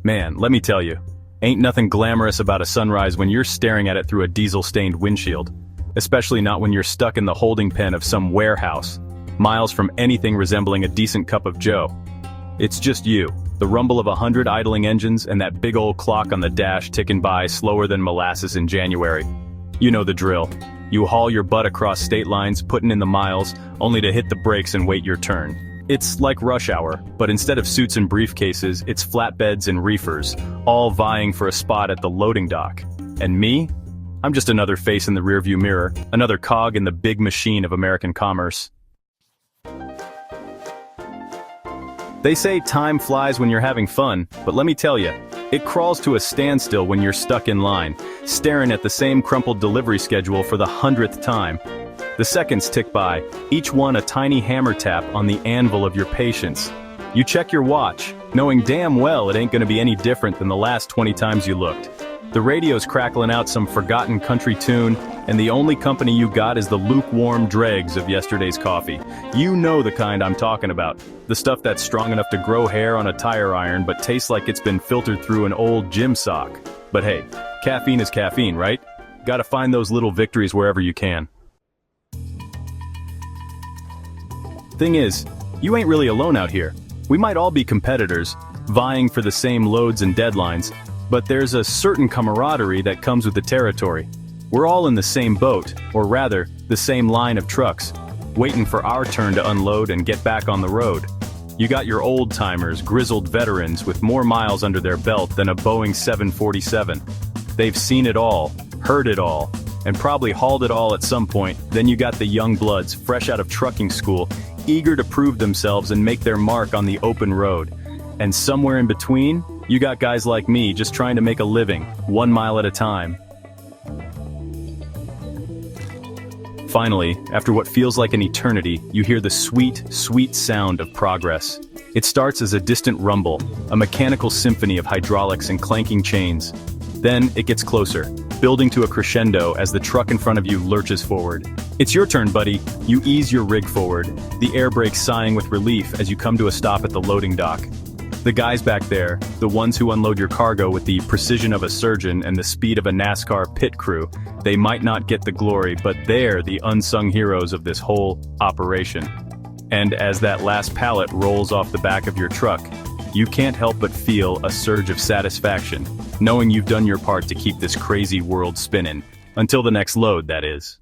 Man, let me tell you, ain't nothing glamorous about a sunrise when you're staring at it through a diesel-stained windshield. Especially not when you're stuck in the holding pen of some warehouse, miles from anything resembling a decent cup of joe. It's just you, the rumble of 100 idling engines, and that big old clock on the dash ticking by slower than molasses in January. You know the drill. You haul your butt across state lines, putting in the miles, only to hit the brakes and wait your turn. It's like rush hour, but instead of suits and briefcases, it's flatbeds and reefers, all vying for a spot at the loading dock. And me? I'm just another face in the rearview mirror, another cog in the big machine of American commerce. They say time flies when you're having fun, but let me tell you, it crawls to a standstill when you're stuck in line, staring at the same crumpled delivery schedule for the 100th time. The seconds tick by, each one a tiny hammer tap on the anvil of your patience. You check your watch, knowing damn well it ain't gonna be any different than the last 20 times you looked. The radio's crackling out some forgotten country tune, and the only company you got is the lukewarm dregs of yesterday's coffee. You know the kind I'm talking about. The stuff that's strong enough to grow hair on a tire iron but tastes like it's been filtered through an old gym sock. But hey, caffeine is caffeine, right? Gotta find those little victories wherever you can. Thing is, you ain't really alone out here. We might all be competitors, vying for the same loads and deadlines, but there's a certain camaraderie that comes with the territory. We're all in the same boat, or rather, the same line of trucks, waiting for our turn to unload and get back on the road. You got your old-timers, grizzled veterans with more miles under their belt than a Boeing 747. They've seen it all, heard it all, and probably hauled it all at some point. Then you got the young bloods, fresh out of trucking school, eager to prove themselves and make their mark on the open road. And somewhere in between, you got guys like me just trying to make a living, 1 mile at a time. Finally, after what feels like an eternity, you hear the sweet, sweet sound of progress. It starts as a distant rumble, a mechanical symphony of hydraulics and clanking chains. Then it gets closer, building to a crescendo as the truck in front of you lurches forward. It's your turn, buddy. You ease your rig forward, the air brakes sighing with relief as you come to a stop at the loading dock. The guys back there, the ones who unload your cargo with the precision of a surgeon and the speed of a NASCAR pit crew, they might not get the glory, but they're the unsung heroes of this whole operation. And as that last pallet rolls off the back of your truck, you can't help but feel a surge of satisfaction, knowing you've done your part to keep this crazy world spinning. Until the next load, that is.